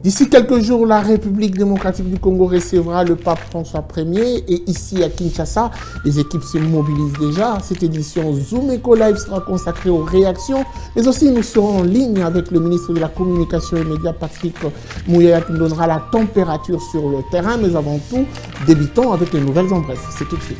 D'ici quelques jours, la République démocratique du Congo recevra le pape François Ier et ici à Kinshasa, les équipes se mobilisent déjà. Cette édition Zoom Eco Live sera consacrée aux réactions, mais aussi nous serons en ligne avec le ministre de la Communication et Médias, Patrick Muyaya, qui nous donnera la température sur le terrain. Mais avant tout, débutons avec les nouvelles en bref. C'est tout de suite.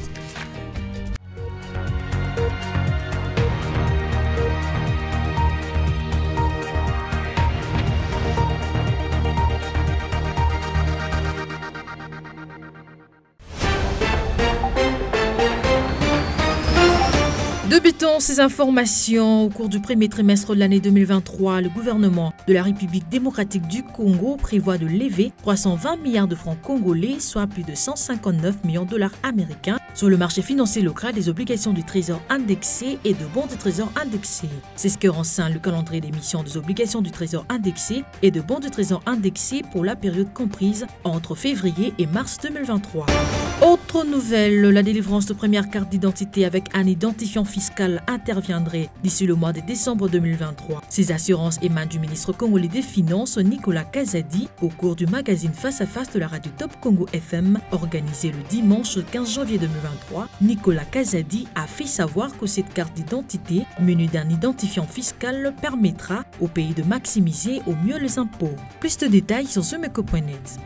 Débutons ces informations. Au cours du premier trimestre de l'année 2023, le gouvernement de la République démocratique du Congo prévoit de lever 320 milliards de francs congolais, soit plus de 159 millions de dollars américains, sur le marché financier local des obligations du trésor indexées et de bons de trésor indexés. C'est ce que renseigne le calendrier d'émission des obligations du trésor indexées et de bons de trésor indexés pour la période comprise entre février et mars 2023. Autre nouvelle, la délivrance de première carte d'identité avec un identifiant fiscal interviendrait d'ici le mois de décembre 2023. Ces assurances émanent du ministre congolais des Finances, Nicolas Kazadi, au cours du magazine Face à Face de la radio Top Congo FM, organisé le dimanche 15 janvier 2023. Nicolas Kazadi a fait savoir que cette carte d'identité, munie d'un identifiant fiscal, permettra au pays de maximiser au mieux les impôts. Plus de détails sur Zomeco.net.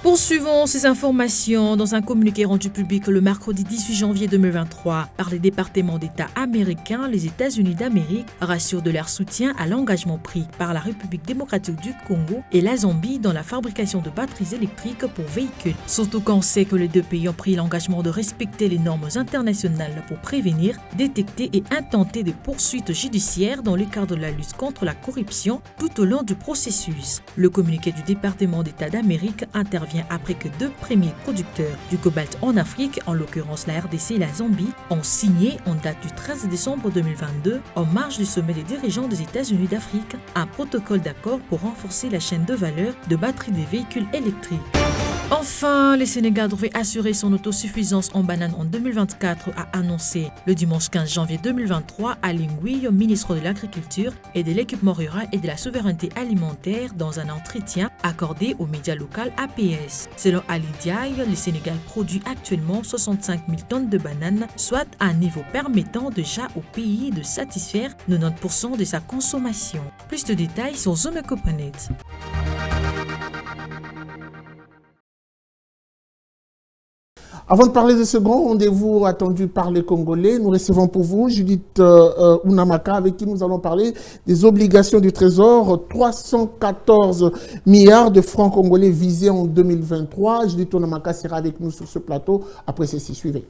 Poursuivons ces informations dans un communiqué rendu public le mercredi 18 janvier 2023 par les départements d'État américains. Les États-Unis d'Amérique rassurent de leur soutien à l'engagement pris par la République démocratique du Congo et la Zambie dans la fabrication de batteries électriques pour véhicules. Surtout qu'on sait que les deux pays ont pris l'engagement de respecter les normes internationales pour prévenir, détecter et intenter des poursuites judiciaires dans le cadre de la lutte contre la corruption tout au long du processus. Le communiqué du département d'État d'Amérique intervient après que deux premiers producteurs du cobalt en Afrique, en l'occurrence la RDC et la Zambie, ont signé en date du 13 décembre 2022, en marge du sommet des dirigeants des États-Unis d'Afrique, un protocole d'accord pour renforcer la chaîne de valeur de batterie des véhicules électriques. Enfin, le Sénégal devrait assurer son autosuffisance en bananes en 2024, a annoncé le dimanche 15 janvier 2023 Aly Ngouille, ministre de l'Agriculture et de l'Équipement rural et de la souveraineté alimentaire, dans un entretien accordé aux médias locaux APS. Selon Ali Diaye, le Sénégal produit actuellement 65 000 tonnes de bananes, soit un niveau permettant déjà au pays de satisfaire 90% de sa consommation. Plus de détails sur Zomeco.net. Avant de parler de ce grand rendez-vous attendu par les Congolais, nous recevons pour vous Judith Unamaka, avec qui nous allons parler des obligations du Trésor, 314 milliards de francs congolais visés en 2023. Judith Unamaka sera avec nous sur ce plateau après ceci. Suivez.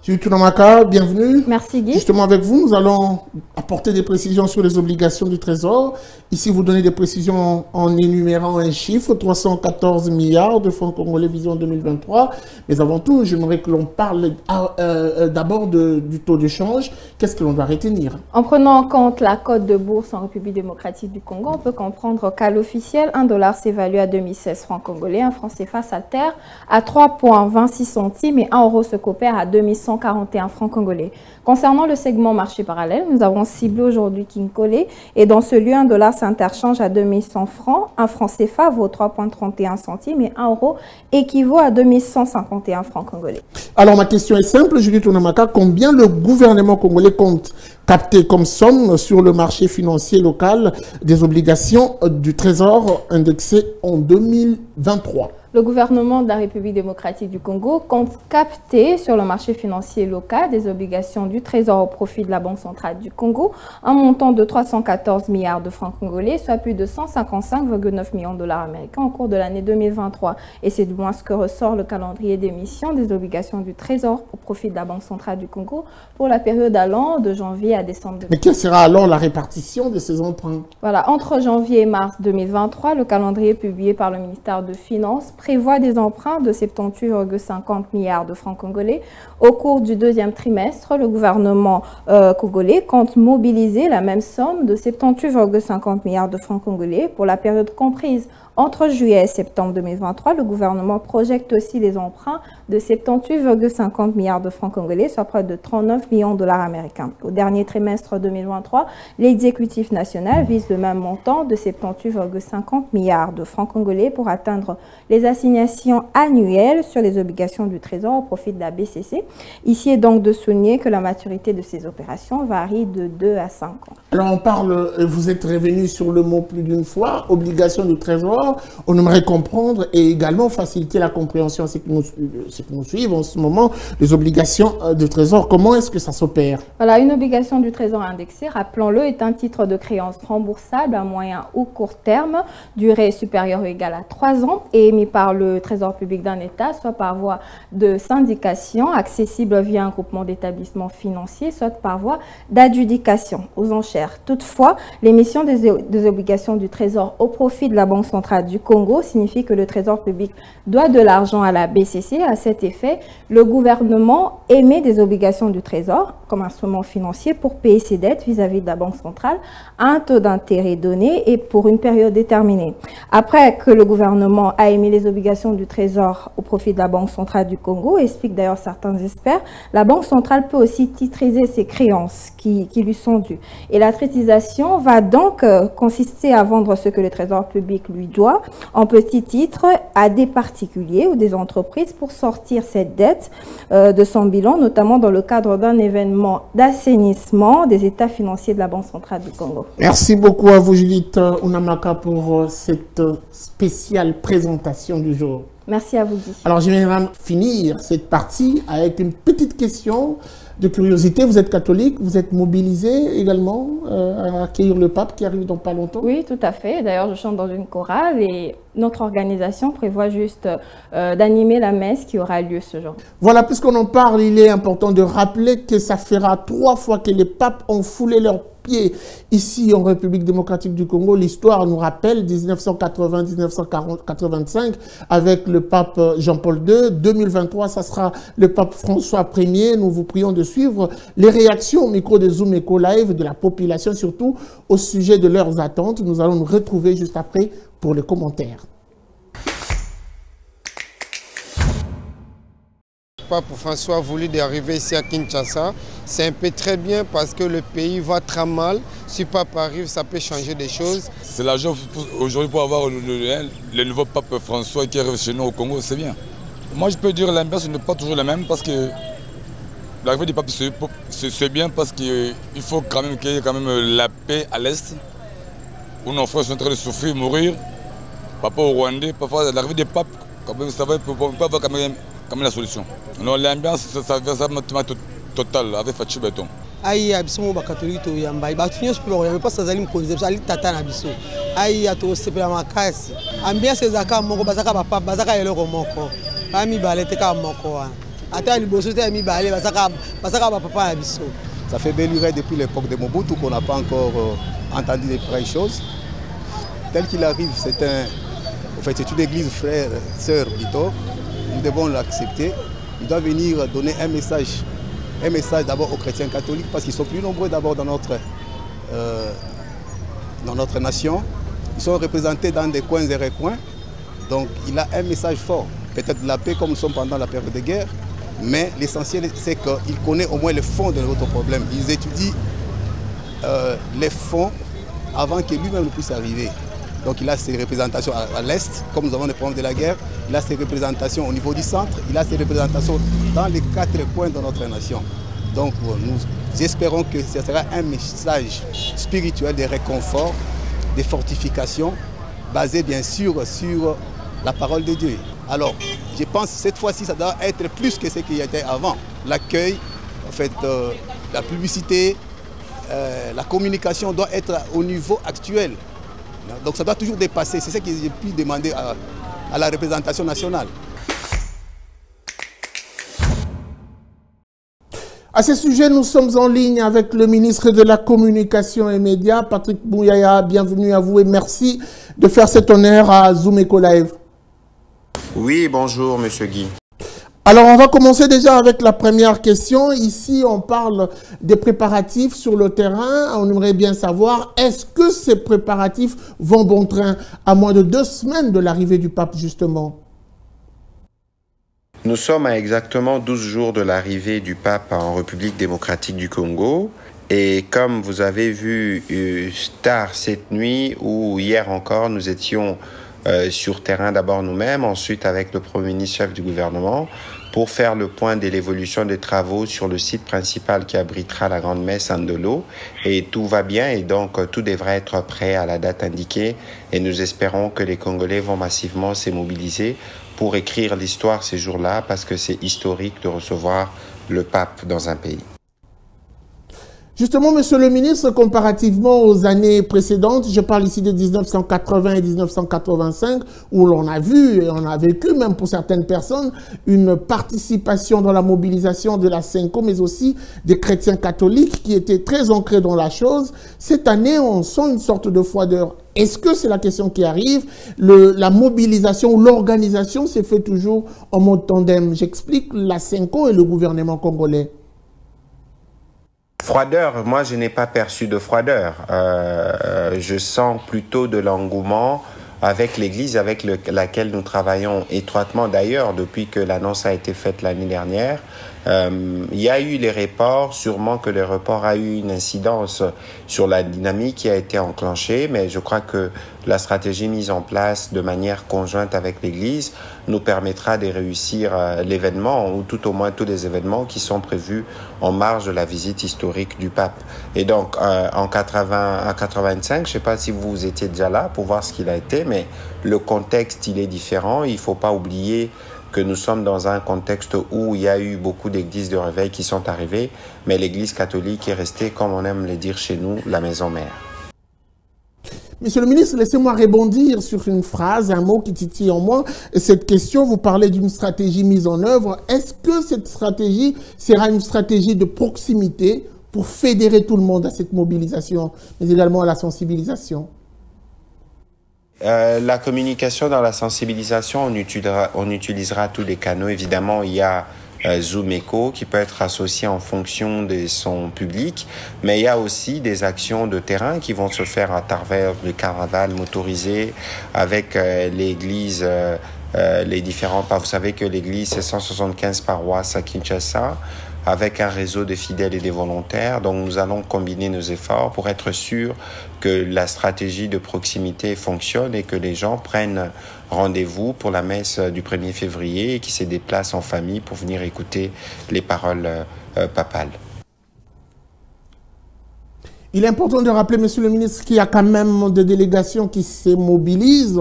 Judith Unamaka, bienvenue. Merci Guy. Justement avec vous, nous allons apporter des précisions sur les obligations du Trésor. Ici, vous donnez des précisions en énumérant un chiffre, 314 milliards de francs congolais visés en 2023. Mais avant tout, j'aimerais que l'on parle d'abord du taux de change. Qu'est-ce que l'on doit retenir? En prenant en compte la cote de bourse en République démocratique du Congo, on peut comprendre qu'à l'officiel, 1 dollar s'évalue à 2016 francs congolais, un franc CFA s'altère à 3,26 centimes et 1 euro se coopère à 2141 francs congolais. Concernant le segment marché parallèle, nous avons ciblé aujourd'hui Kinkolé et dans ce lieu, 1 dollar s'interchange à 2100 francs, 1 franc CFA vaut 3,31 centimes et 1 euro équivaut à 2151 francs congolais. Alors ma question est simple, Judith Unamaka, combien le gouvernement congolais compte capter comme somme sur le marché financier local des obligations du Trésor indexées en 2023? Le gouvernement de la République démocratique du Congo compte capter sur le marché financier local des obligations du Trésor au profit de la Banque centrale du Congo un montant de 314 milliards de francs congolais, soit plus de 155,9 millions de dollars américains au cours de l'année 2023. Et c'est du moins ce que ressort le calendrier d'émission des obligations du Trésor au profit de la Banque centrale du Congo pour la période allant de janvier à décembre 2023. Mais quelle sera alors la répartition de ces emprunts? Voilà, entre janvier et mars 2023, le calendrier publié par le ministère de Finances prévoit des emprunts de 78,50 milliards de francs congolais. Au cours du deuxième trimestre, le gouvernement congolais compte mobiliser la même somme de 78,50 milliards de francs congolais pour la période comprise Entre juillet et septembre 2023, le gouvernement projette aussi des emprunts de 78,50 milliards de francs congolais, soit près de 39 millions de dollars américains. Au dernier trimestre 2023, l'exécutif national vise le même montant de 78,50 milliards de francs congolais pour atteindre les assignations annuelles sur les obligations du Trésor au profit de la BCC. Ici est donc de souligner que la maturité de ces opérations varie de 2 à 5 ans. Alors on parle, vous êtes revenu sur le mot plus d'une fois, obligation du Trésor. On aimerait comprendre et également faciliter la compréhension, c'est que nous suivons en ce moment, les obligations du Trésor. Comment est-ce que ça s'opère? Voilà, une obligation du Trésor indexée, rappelons-le, est un titre de créance remboursable à moyen ou court terme, durée supérieure ou égale à 3 ans, et émis par le Trésor public d'un État, soit par voie de syndication, accessible via un groupement d'établissements financiers, soit par voie d'adjudication aux enchères. Toutefois, l'émission des obligations du Trésor au profit de la Banque centrale du Congo signifie que le Trésor public doit de l'argent à la BCC. À cet effet, le gouvernement émet des obligations du Trésor comme instrument financier pour payer ses dettes vis-à-vis de la Banque centrale à un taux d'intérêt donné et pour une période déterminée. Après que le gouvernement a émis les obligations du Trésor au profit de la Banque centrale du Congo, expliquent d'ailleurs certains experts, la Banque centrale peut aussi titriser ses créances qui lui sont dues. Et la titrisation va donc consister à vendre ce que le Trésor public lui doit en petits titres à des particuliers ou des entreprises pour sortir cette dette de son bilan, notamment dans le cadre d'un événement d'assainissement des états financiers de la Banque centrale du Congo. Merci beaucoup à vous, Judith Unamaka, pour cette spéciale présentation du jour. Merci à vous, Guy. Alors, je vais finir cette partie avec une petite question de curiosité. Vous êtes catholique, vous êtes mobilisé également à accueillir le pape qui arrive dans pas longtemps? Oui, tout à fait. D'ailleurs, je chante dans une chorale et notre organisation prévoit juste d'animer la messe qui aura lieu ce jour. Voilà, puisqu'on en parle, il est important de rappeler que ça fera 3 fois que les papes ont foulé leurs pieds ici en République démocratique du Congo. L'histoire nous rappelle 1980-1985 avec le pape Jean-Paul II. 2023, ça sera le pape François Ier. Nous vous prions de suivre les réactions au micro de Zoom Eco Live de la population, surtout au sujet de leurs attentes. Nous allons nous retrouver juste après pour les commentaires. Pape François a voulu d'arriver ici à Kinshasa, c'est un peu très bien parce que le pays va très mal. Si Pape arrive, ça peut changer des choses. C'est la joie aujourd'hui pour avoir le nouveau Pape François qui arrive chez nous au Congo, c'est bien. Moi je peux dire que l'ambiance n'est pas toujours la même parce que l'arrivée du Pape c'est bien parce qu'il faut quand même qu'il y ait quand même la paix à l'Est où nos frères sont en train de souffrir, mourir. Papa au Rwandais, parfois l'arrivée des papes, quand même, ça va pas avoir quand même la solution. Non, l'ambiance, ça va total avec Fachi Béton. Aïe, abisso ba catholique to yamba. Ba tunyo spiro yamba pas sazalim concept ali tata na biso. Aïe ato sepela makasi. Ambiance ezaka moko bazaka ba papa bazaka eloko moko. Ami balete ka moko wana. Ata liboso te ami balé bazaka ba papa na biso. Ça fait belle lurette depuis l'époque de Mobutu qu'on n'a pas encore entendu des vraies choses. Tel qu'il arrive, c'est une église frère, sœur plutôt. Nous devons l'accepter. Il doit venir donner un message d'abord aux chrétiens catholiques parce qu'ils sont plus nombreux d'abord dans notre nation. Ils sont représentés dans des coins et recoins. Donc il a un message fort, peut-être de la paix comme nous sommes pendant la période de guerre. Mais l'essentiel c'est qu'il connaît au moins le fond de notre problème. Ils étudient les fonds avant que lui-même ne puisse arriver. Donc il a ses représentations à l'Est, comme nous avons des problèmes de la guerre. Il a ses représentations au niveau du centre. Il a ses représentations dans les 4 coins de notre nation. Donc nous espérons que ce sera un message spirituel de réconfort, de fortification, basé bien sûr sur la parole de Dieu. Alors je pense que cette fois-ci ça doit être plus que ce qu'il y était avant. L'accueil, en fait, la publicité, la communication doit être au niveau actuel. Donc ça doit toujours dépasser, c'est ce que j'ai pu demander à la représentation nationale. À ce sujet, nous sommes en ligne avec le ministre de la Communication et Médias, Patrick Mouyaya. Bienvenue à vous et merci de faire cet honneur à Zoom Eco Live. Oui, bonjour Monsieur Guy. Alors, on va commencer déjà avec la première question. Ici, on parle des préparatifs sur le terrain. On aimerait bien savoir, est-ce que ces préparatifs vont bon train à moins de 2 semaines de l'arrivée du pape, justement? Nous sommes à exactement 12 jours de l'arrivée du pape en République démocratique du Congo. Et comme vous avez vu tard cette nuit ou hier encore, nous étions sur terrain d'abord nous-mêmes, ensuite avec le Premier ministre chef du gouvernement, pour faire le point de l'évolution des travaux sur le site principal qui abritera la grande messe Andolo. Et tout va bien et donc tout devrait être prêt à la date indiquée. Et nous espérons que les Congolais vont massivement se mobiliser pour écrire l'histoire ces jours-là, parce que c'est historique de recevoir le pape dans un pays. Justement, monsieur le ministre, comparativement aux années précédentes, je parle ici de 1980 et 1985, où l'on a vu et on a vécu, même pour certaines personnes, une participation dans la mobilisation de la Senko, mais aussi des chrétiens catholiques qui étaient très ancrés dans la chose. Cette année, on sent une sorte de froideur. Est-ce que c'est la question qui arrive? La mobilisation ou l'organisation s'est fait toujours en mode tandem. J'explique, la Senko et le gouvernement congolais. Froideur, moi je n'ai pas perçu de froideur. Je sens plutôt de l'engouement avec l'Église avec laquelle nous travaillons étroitement d'ailleurs depuis que l'annonce a été faite l'année dernière. Il y a eu les reports, sûrement que le report a eu une incidence sur la dynamique qui a été enclenchée, mais je crois que la stratégie mise en place de manière conjointe avec l'Église nous permettra de réussir l'événement, ou tout au moins tous les événements qui sont prévus en marge de la visite historique du pape. Et donc, en 85, je ne sais pas si vous étiez déjà là pour voir ce qu'il a été, mais le contexte, il est différent. Il ne faut pas oublier que nous sommes dans un contexte où il y a eu beaucoup d'églises de réveil qui sont arrivées, mais l'Église catholique est restée, comme on aime le dire chez nous, la maison mère. Monsieur le ministre, laissez-moi rebondir sur une phrase, un mot qui titille en moi. Cette question, vous parlez d'une stratégie mise en œuvre. Est-ce que cette stratégie sera une stratégie de proximité pour fédérer tout le monde à cette mobilisation, mais également à la sensibilisation? La communication dans la sensibilisation, on utilisera tous les canaux. Évidemment, il y a Zoom Echo qui peut être associé en fonction de son public, mais il y a aussi des actions de terrain qui vont se faire à travers le carnaval motorisé avec l'église, les différents. Vous savez que l'église, c'est 175 paroisses à Kinshasa, avec un réseau de fidèles et des volontaires. Donc nous allons combiner nos efforts pour être sûr que la stratégie de proximité fonctionne et que les gens prennent rendez-vous pour la messe du 1er février et qui se déplacent en famille pour venir écouter les paroles papales. Il est important de rappeler, monsieur le ministre, qu'il y a quand même des délégations qui se mobilisent,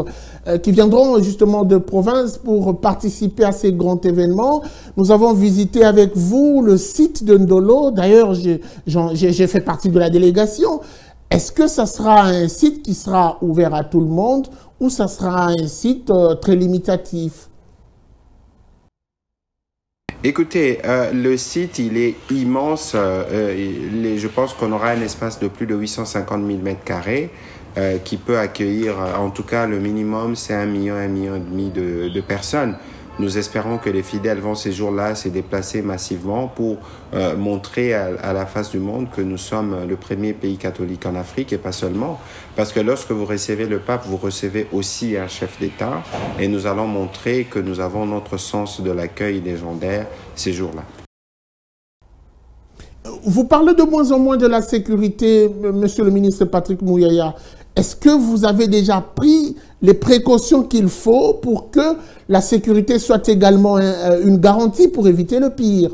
qui viendront justement de province pour participer à ces grands événements. Nous avons visité avec vous le site de Ndolo. D'ailleurs, j'ai fait partie de la délégation. Est-ce que ça sera un site qui sera ouvert à tout le monde ou ça sera un site très limitatif? Écoutez, le site, il est immense. Je pense qu'on aura un espace de plus de 850 000 m² qui peut accueillir, en tout cas, le minimum, c'est 1,5 million de personnes. Nous espérons que les fidèles vont ces jours-là se déplacer massivement pour montrer à la face du monde que nous sommes le premier pays catholique en Afrique et pas seulement. Parce que lorsque vous recevez le pape, vous recevez aussi un chef d'État et nous allons montrer que nous avons notre sens de l'accueil légendaire ces jours-là. Vous parlez de moins en moins de la sécurité, monsieur le ministre Patrick Mouyaya. Est-ce que vous avez déjà pris les précautions qu'il faut pour que la sécurité soit également une garantie pour éviter le pire?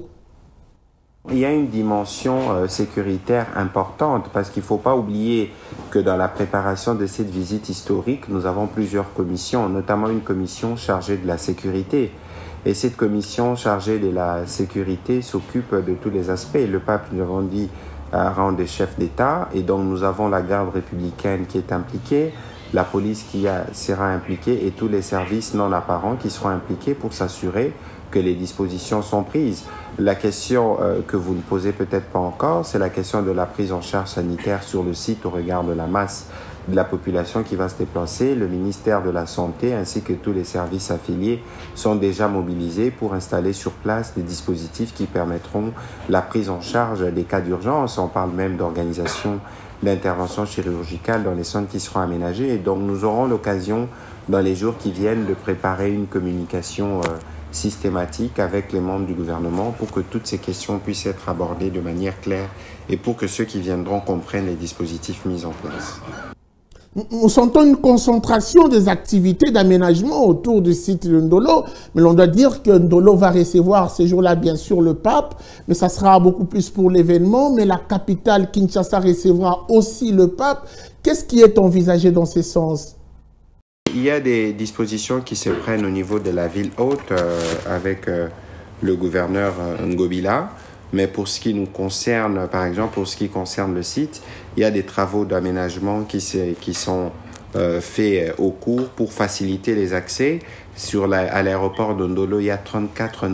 Il y a une dimension sécuritaire importante parce qu'il ne faut pas oublier que dans la préparation de cette visite historique, nous avons plusieurs commissions, notamment une commission chargée de la sécurité. Et cette commission chargée de la sécurité s'occupe de tous les aspects. Le pape, nous avons dit, rang des chefs d'État, et donc nous avons la garde républicaine qui est impliquée, la police qui sera impliquée et tous les services non apparents qui seront impliqués pour s'assurer que les dispositions sont prises. La question que vous ne posez peut-être pas encore, c'est la question de la prise en charge sanitaire sur le site au regard de la masse de la population qui va se déplacer. Le ministère de la Santé ainsi que tous les services affiliés sont déjà mobilisés pour installer sur place des dispositifs qui permettront la prise en charge des cas d'urgence. On parle même d'organisation d'intervention chirurgicale dans les centres qui seront aménagés. Et donc nous aurons l'occasion dans les jours qui viennent de préparer une communication systématique avec les membres du gouvernement pour que toutes ces questions puissent être abordées de manière claire et pour que ceux qui viendront comprennent les dispositifs mis en place. Nous sentons une concentration des activités d'aménagement autour du site de Ndolo, mais l'on doit dire que Ndolo va recevoir ces jours-là, bien sûr, le pape, mais ça sera beaucoup plus pour l'événement, mais la capitale Kinshasa recevra aussi le pape. Qu'est-ce qui est envisagé dans ce sens? Il y a des dispositions qui se prennent au niveau de la ville haute avec le gouverneur Ngobila. Mais pour ce qui nous concerne, par exemple, pour ce qui concerne le site, il y a des travaux d'aménagement qui sont faits au cours pour faciliter les accès. À l'aéroport de Ndolo, il y a 34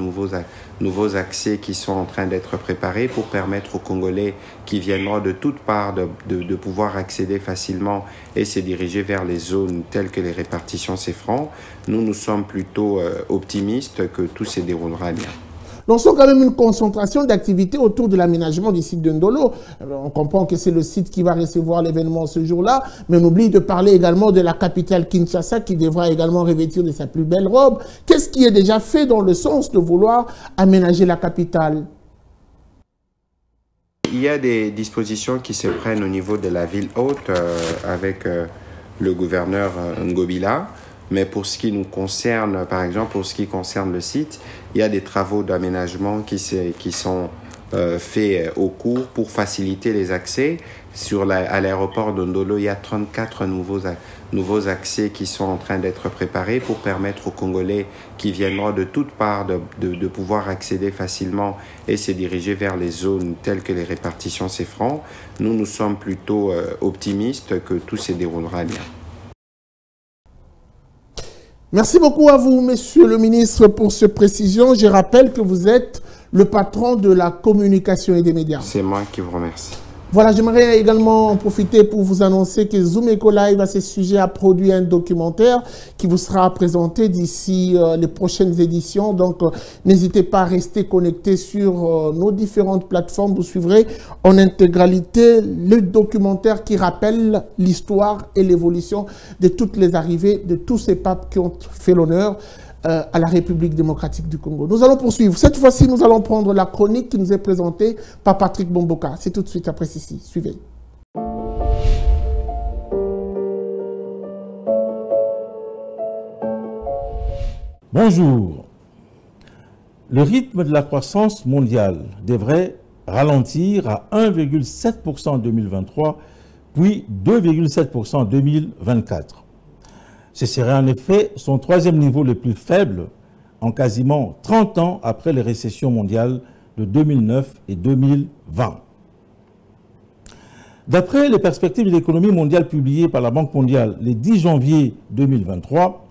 nouveaux accès qui sont en train d'être préparés pour permettre aux Congolais qui viendront de toutes parts de pouvoir accéder facilement et se diriger vers les zones telles que les répartitions s'effront. Nous sommes plutôt optimistes que tout se déroulera bien. On sent quand même une concentration d'activités autour de l'aménagement du site de Ndolo. On comprend que c'est le site qui va recevoir l'événement ce jour-là, mais on oublie de parler également de la capitale Kinshasa qui devra également revêtir de sa plus belle robe. Qu'est-ce qui est déjà fait dans le sens de vouloir aménager la capitale? Il y a des dispositions qui se prennent au niveau de la ville haute avec le gouverneur Ngobila. Mais pour ce qui nous concerne, par exemple, pour ce qui concerne le site, il y a des travaux d'aménagement qui sont faits au cours pour faciliter les accès. À l'aéroport de Ndolo, il y a 34 nouveaux accès qui sont en train d'être préparés pour permettre aux Congolais qui viendront de toutes parts de pouvoir accéder facilement et se diriger vers les zones telles que les répartitions s'effront. Nous sommes plutôt optimistes que tout se déroulera bien. Merci beaucoup à vous, monsieur le ministre, pour ces précisions. Je rappelle que vous êtes le patron de la communication et des médias. C'est moi qui vous remercie. Voilà, j'aimerais également en profiter pour vous annoncer que Zoom Eco Live à ce sujet a produit un documentaire qui vous sera présenté d'ici les prochaines éditions. Donc, n'hésitez pas à rester connecté sur nos différentes plateformes. Vous suivrez en intégralité le documentaire qui rappelle l'histoire et l'évolution de toutes les arrivées de tous ces papes qui ont fait l'honneur à la République démocratique du Congo. Nous allons poursuivre. Cette fois-ci, nous allons prendre la chronique qui nous est présentée par Patrick Bomboka. C'est tout de suite après ceci. Suivez. Bonjour. Le rythme de la croissance mondiale devrait ralentir à 1,7% en 2023, puis 2,7% en 2024. Ce serait en effet son troisième niveau le plus faible en quasiment 30 ans après les récessions mondiales de 2009 et 2020. D'après les perspectives de l'économie mondiale publiées par la Banque mondiale le 10 janvier 2023,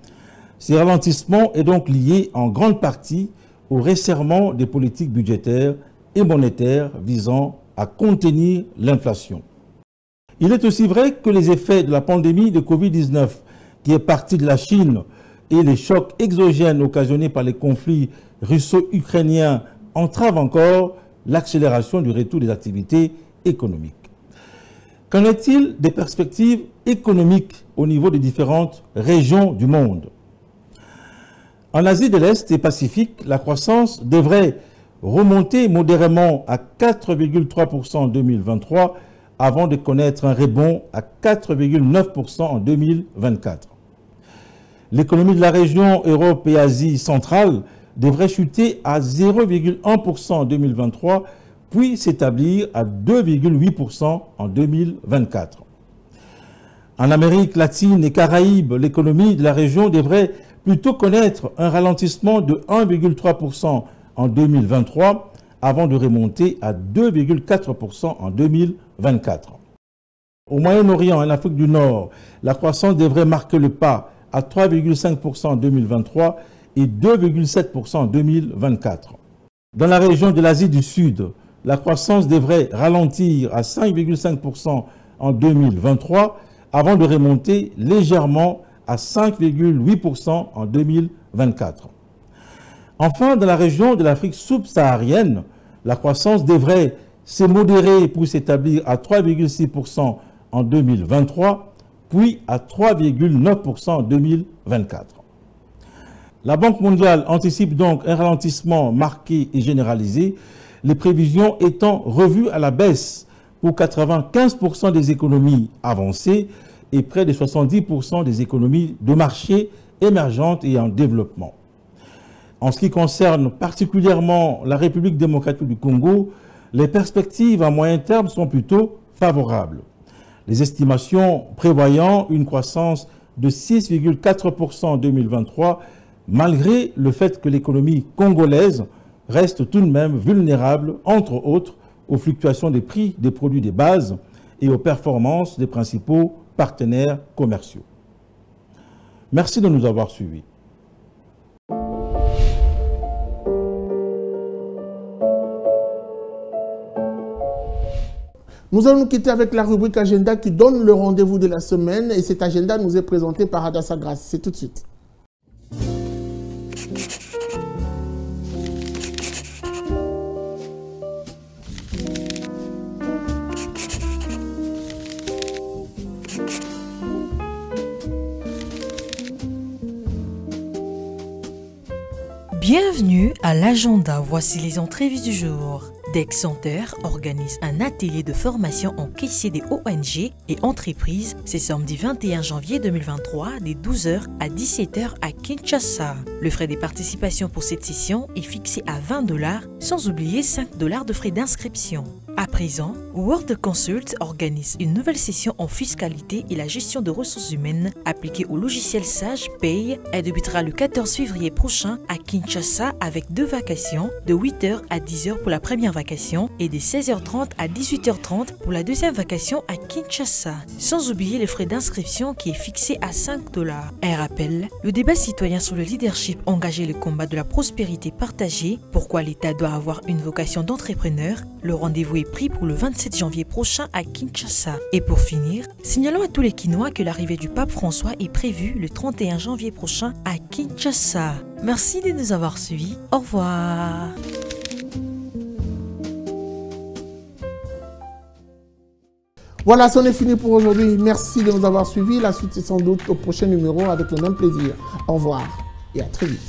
ce ralentissement est donc lié en grande partie au resserrement des politiques budgétaires et monétaires visant à contenir l'inflation. Il est aussi vrai que les effets de la pandémie de Covid-19 qui est parti de la Chine et les chocs exogènes occasionnés par les conflits russo-ukrainiens entravent encore l'accélération du retour des activités économiques. Qu'en est-il des perspectives économiques au niveau des différentes régions du monde? En Asie de l'Est et Pacifique, la croissance devrait remonter modérément à 4,3% en 2023 avant de connaître un rebond à 4,9% en 2024. L'économie de la région Europe et Asie centrale devrait chuter à 0,1% en 2023, puis s'établir à 2,8% en 2024. En Amérique latine et Caraïbes, l'économie de la région devrait plutôt connaître un ralentissement de 1,3% en 2023, avant de remonter à 2,4% en 2024. Au Moyen-Orient et en Afrique du Nord, la croissance devrait marquer le pas à 3,5% en 2023 et 2,7% en 2024. Dans la région de l'Asie du Sud, la croissance devrait ralentir à 5,5% en 2023 avant de remonter légèrement à 5,8% en 2024. Enfin, dans la région de l'Afrique subsaharienne, la croissance devrait se modérer pour s'établir à 3,6% en 2023, puis à 3,9% en 2024. La Banque mondiale anticipe donc un ralentissement marqué et généralisé, les prévisions étant revues à la baisse pour 95% des économies avancées et près de 70% des économies de marché émergentes et en développement. En ce qui concerne particulièrement la République démocratique du Congo, les perspectives à moyen terme sont plutôt favorables. Les estimations prévoyant une croissance de 6,4% en 2023, malgré le fait que l'économie congolaise reste tout de même vulnérable, entre autres, aux fluctuations des prix des produits de base et aux performances des principaux partenaires commerciaux. Merci de nous avoir suivis. Nous allons nous quitter avec la rubrique Agenda qui donne le rendez-vous de la semaine et cet agenda nous est présenté par Adassa Grace. C'est tout de suite. Bienvenue à l'agenda. Voici les entrevues du jour. Dex Center organise un atelier de formation en caissier des ONG et entreprises. C'est samedi 21 janvier 2023, de 12h à 17h à Kinshasa. Le frais de participation pour cette session est fixé à $20, sans oublier $5 de frais d'inscription. À présent, World Consult organise une nouvelle session en fiscalité et la gestion de ressources humaines appliquée au logiciel Sage Pay. Elle débutera le 14 février prochain à Kinshasa avec 2 vacations, de 8h à 10h pour la première vacation et de 16h30 à 18h30 pour la deuxième vacation à Kinshasa. Sans oublier le frais d'inscription qui est fixé à $5. Un rappel, le débat citoyen sur le leadership engagé le combat de la prospérité partagée, pourquoi l'État doit avoir une vocation d'entrepreneur, le rendez-vous est pris pour le 27 janvier prochain à Kinshasa. Et pour finir, signalons à tous les Kinois que l'arrivée du pape François est prévue le 31 janvier prochain à Kinshasa. Merci de nous avoir suivis. Au revoir. Voilà, c'en est fini pour aujourd'hui. Merci de nous avoir suivis. La suite, c'est sans doute au prochain numéro avec le même plaisir. Au revoir et à très vite.